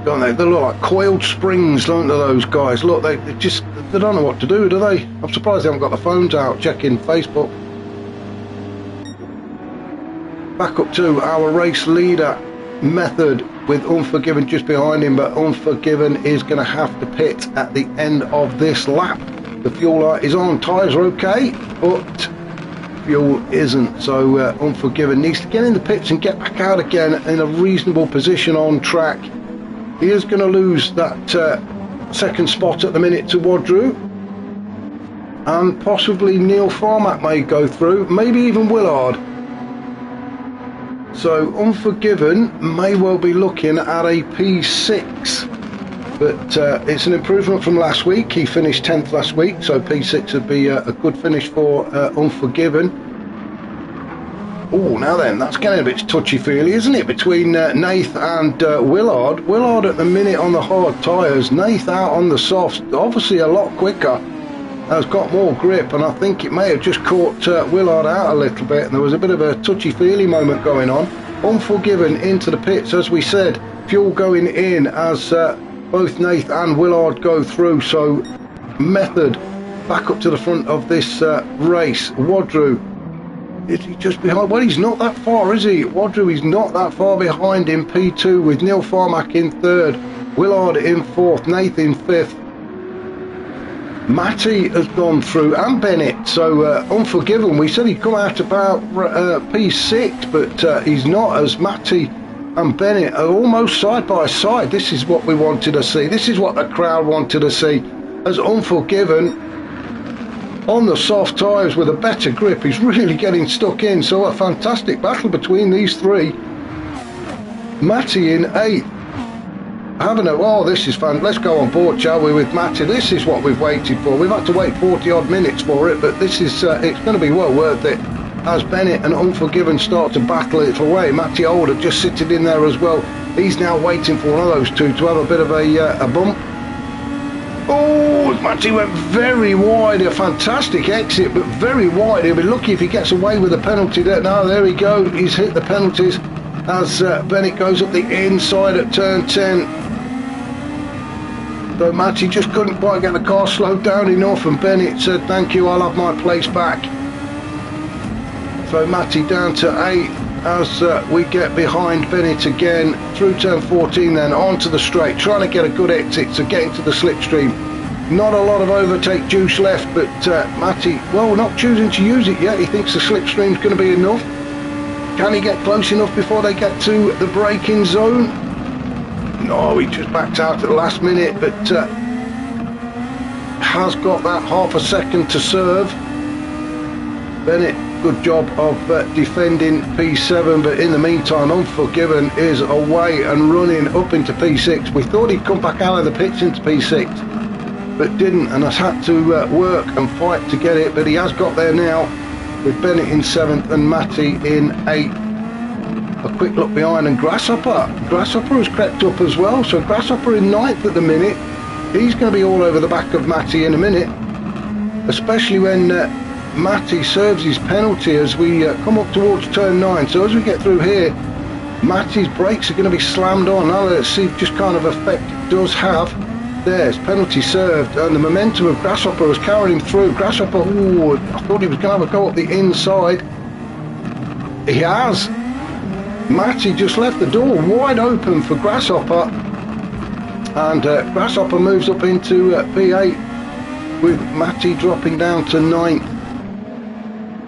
Don't they? They look like coiled springs, don't they, those guys? Look, they don't know what to do they? I'm surprised they haven't got the phones out checking Facebook. Back up to our race leader, Method, with Unforgiven just behind him, but Unforgiven is going to have to pit at the end of this lap. The fuel light is on, tyres are okay, but fuel isn't, so Unforgiven needs to get in the pits and get back out again in a reasonable position on track. He is going to lose that second spot at the minute to Wadru, and possibly Neil Farmack may go through, maybe even Willard. So Unforgiven may well be looking at a P6, but it's an improvement from last week. He finished 10th last week, so P6 would be a good finish for Unforgiven. Oh, now then, that's getting a bit touchy-feely, isn't it, between Nath and Willard. Willard at the minute on the hard tyres, Nath out on the softs, obviously a lot quicker, has got more grip, and I think it may have just caught Willard out a little bit, and there was a bit of a touchy-feely moment going on. Unforgiven into the pits, as we said, fuel going in as both Nath and Willard go through, so Method back up to the front of this race. Wadru, is he just behind? Well, he's not that far, is he? Wadru is not that far behind in P2, with Neil Farmack in 3rd, Willard in 4th, Nath in 5th. Matty has gone through, and Bennett, so Unforgiven, we said he'd come out about P6, but he's not, as Matty and Bennett are almost side by side. This is what we wanted to see, this is what the crowd wanted to see, as Unforgiven on the soft tyres with a better grip, he's really getting stuck in, so a fantastic battle between these three. Matty in 8th. Oh, this is fun. Let's go on board, shall we, with Matty. This is what we've waited for. We've had to wait 40 odd minutes for it, but this is it's going to be well worth it as Bennett and Unforgiven start to battle it away. Matty Older just sitting in there as well. He's now waiting for one of those two to have a bit of a bump. Oh, Matty went very wide. A fantastic exit, but very wide. He'll be lucky if he gets away with a penalty there. No, there we go. He's hit the penalties as Bennett goes up the inside at turn 10. So Matty just couldn't quite get the car slowed down enough, and Bennett said, thank you, I'll have my place back. So Matty down to 8 as we get behind Bennett again through turn 14, then onto the straight, trying to get a good exit, so getting to the slipstream. Not a lot of overtake juice left, but Matty, well, not choosing to use it yet. He thinks the slipstream's going to be enough. Can he get close enough before they get to the braking zone? No, he just backed out at the last minute, but has got that half a second to serve. Bennett, good job of defending P7, but in the meantime, Unforgiven is away and running up into P6. We thought he'd come back out of the pits into P6, but didn't, and has had to work and fight to get it, but he has got there now, with Bennett in 7th and Matty in 8th. A quick look behind, and Grasshopper has crept up as well, so Grasshopper in 9th at the minute. He's going to be all over the back of Matty in a minute, especially when Matty serves his penalty as we come up towards turn 9. So as we get through here, Matty's brakes are going to be slammed on. Now let's see just kind of effect it does have. There's penalty served, and the momentum of Grasshopper was carrying him through. Grasshopper, ooh, I thought he was going to have a go up the inside. He has. Matty just left the door wide open for Grasshopper, and Grasshopper moves up into P8, with Matty dropping down to 9th.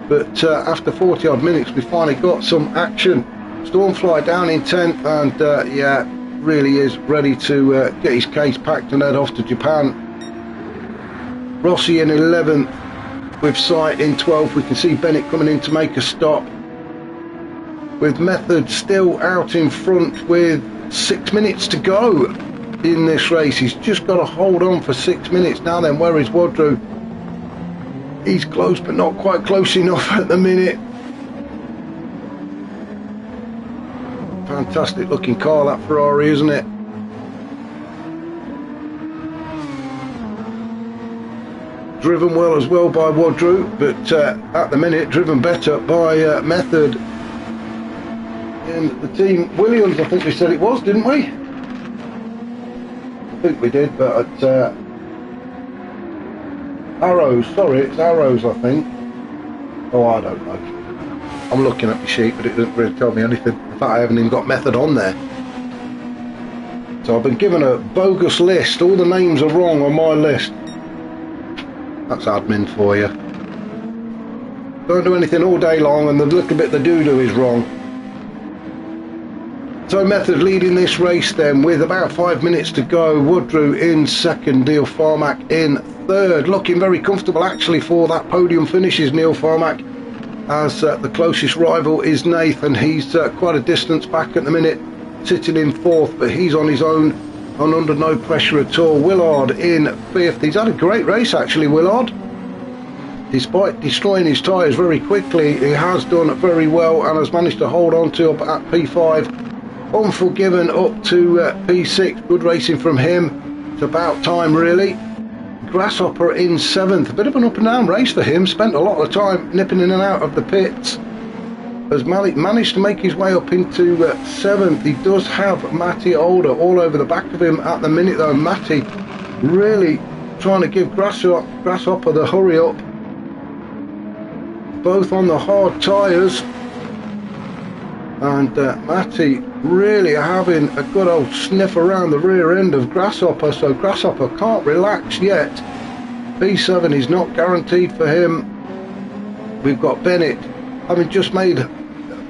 But after 40 odd minutes we finally got some action. Stormfly down in 10th, and yeah, really is ready to get his case packed and head off to Japan. Rossi in 11th with sight in 12th. We can see Bennett coming in to make a stop, with Method still out in front with 6 minutes to go in this race. He's just got to hold on for 6 minutes. Now then, where is Wadru? He's close, but not quite close enough at the minute. Fantastic looking car, that Ferrari, isn't it? Driven well as well by Wadru, but at the minute driven better by Method in the team Williams. I think we said it was, didn't we? I think we did, but at Arrows, sorry, it's Arrows, I think. Oh, I don't know. I'm looking at my sheet, but it doesn't really tell me anything. In fact, I haven't even got Method on there. So I've been given a bogus list. All the names are wrong on my list. That's admin for you. Don't do anything all day long, and the little bit they do is wrong. So Method leading this race then with about 5 minutes to go. Woodrow in second, Neil Farmack in third. Looking very comfortable actually for that podium finish is Neil Farmack, as the closest rival is Nathan. He's quite a distance back at the minute, sitting in fourth, but he's on his own and under no pressure at all. Willard in fifth. He's had a great race actually, Willard. Despite destroying his tyres very quickly, he has done very well and has managed to hold on to up at P5. Unforgiven up to P6. Good racing from him. It's about time really. Grasshopper in seventh. A bit of an up and down race for him. Spent a lot of time nipping in and out of the pits. Has managed to make his way up into seventh. He does have Matty Older all over the back of him at the minute though. Matty really trying to give Grasshopper the hurry up. Both on the hard tyres. And Matty really having a good old sniff around the rear end of Grasshopper, so Grasshopper can't relax yet. P7 is not guaranteed for him. We've got Bennett having just made,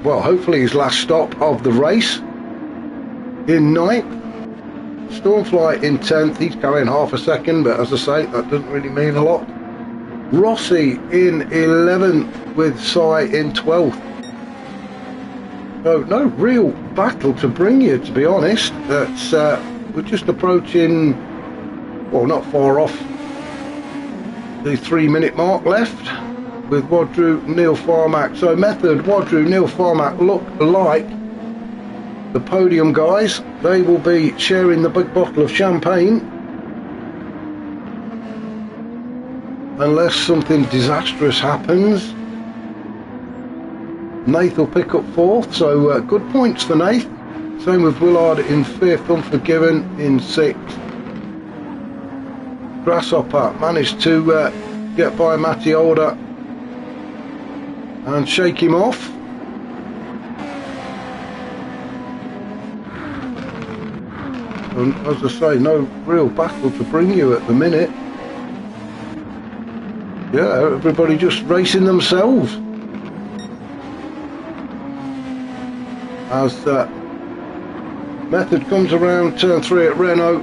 well, hopefully his last stop of the race in ninth. Stormfly in 10th, he's carrying half a second, but as I say, that doesn't really mean a lot. Rossi in 11th with Sai in 12th. So no real battle to bring you, to be honest. That's we're just approaching, well, not far off the 3 minute mark left with Wadru, Neil Farmack. So Method, Wadru, Neil Farmack look like the podium guys. They will be sharing the big bottle of champagne, unless something disastrous happens. Nath will pick up fourth, so good points for Nath. Same with Willard in fifth, Unforgiven in sixth. Grasshopper managed to get by Matty Older and shake him off. And as I say, no real battle to bring you at the minute. Yeah, everybody just racing themselves. As Method comes around turn 3 at Renault,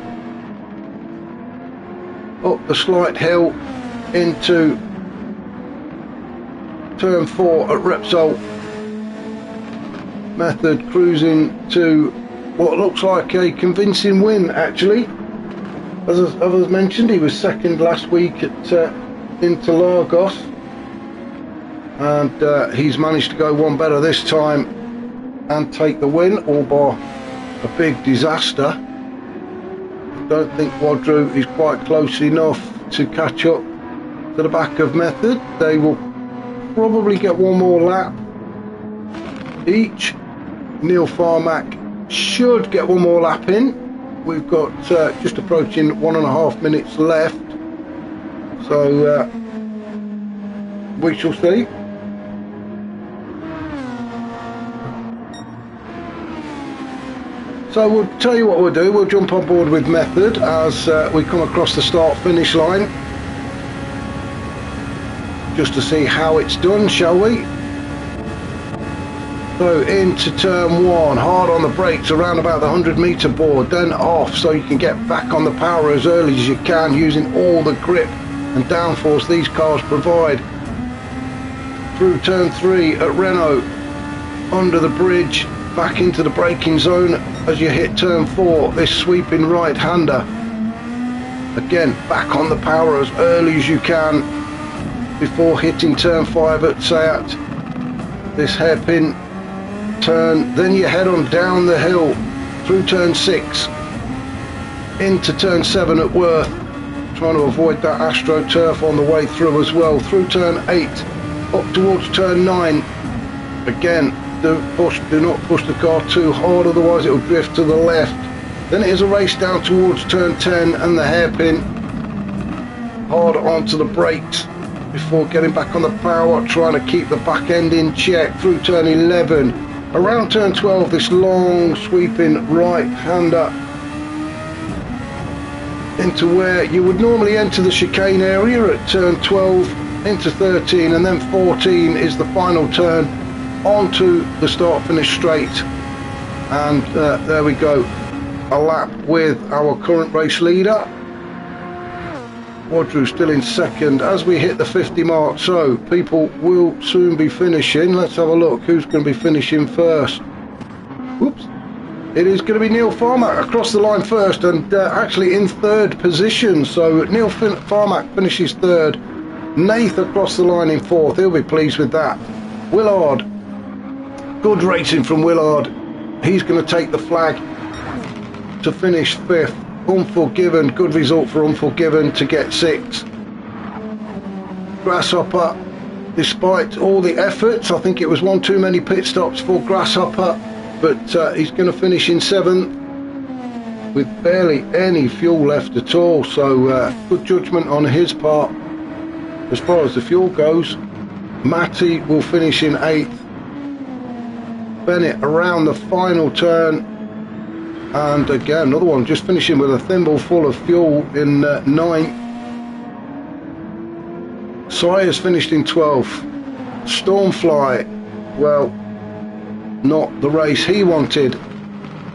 up the slight hill into turn 4 at Repsol. Method cruising to what looks like a convincing win actually. As others mentioned, he was second last week at Interlagos, and he's managed to go one better this time and take the win, all by a big disaster. I don't think Wadru is quite close enough to catch up to the back of Method. They will probably get one more lap each. Neil Farmack should get one more lap in. We've got just approaching 1.5 minutes left, so we shall see. So we'll tell you what we'll do. We'll jump on board with Method as we come across the start-finish line, just to see how it's done, shall we? So into turn 1, hard on the brakes around about the 100-metre board, then off so you can get back on the power as early as you can, using all the grip and downforce these cars provide. Through turn 3 at Renault, under the bridge, back into the braking zone as you hit turn 4, this sweeping right-hander. Again, back on the power as early as you can before hitting turn 5 at Seat. This hairpin turn, then you head on down the hill through turn 6 into turn 7 at Worth, trying to avoid that AstroTurf on the way through as well. Through turn 8 up towards turn 9. Again, do not push the car too hard, otherwise it will drift to the left. Then it is a race down towards turn 10 and the hairpin, hard onto the brakes before getting back on the power, trying to keep the back end in check through turn 11. Around turn 12, this long sweeping right-hander into where you would normally enter the chicane area at turn 12 into 13, and then 14 is the final turn onto the start-finish straight. And there we go, a lap with our current race leader. Wadru still in second as we hit the 50 mark, so people will soon be finishing. Let's have a look who's going to be finishing first. Whoops. It is going to be Neil Farmack across the line first, and actually in third position. So Neil Farmack finishes third, Nath across the line in fourth, he'll be pleased with that. Willard, good racing from Willard, he's going to take the flag to finish fifth. Unforgiven, good result for Unforgiven to get sixth. Grasshopper, despite all the efforts, I think it was one too many pit stops for Grasshopper, but he's going to finish in seventh with barely any fuel left at all, so good judgment on his part. As far as the fuel goes, Matty will finish in eighth. Bennett around the final turn, and again another one just finishing with a thimble full of fuel in ninth. Sawyer's finished in 12th. Stormfly, well, not the race he wanted,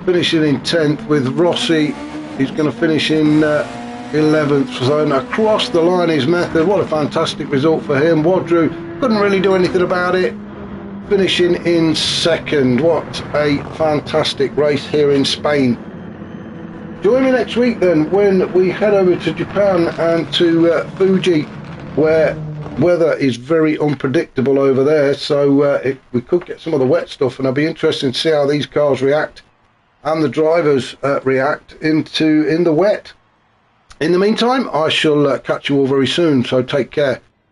finishing in 10th, with Rossi, he's going to finish in 11th. So across the line is Method, what a fantastic result for him. Wadru couldn't really do anything about it, finishing in second. What a fantastic race here in Spain. Join me next week then when we head over to Japan and to Fuji, where weather is very unpredictable over there, so we could get some of the wet stuff, and I'll be interested to see how these cars react and the drivers react in the wet. In the meantime, I shall catch you all very soon, so take care.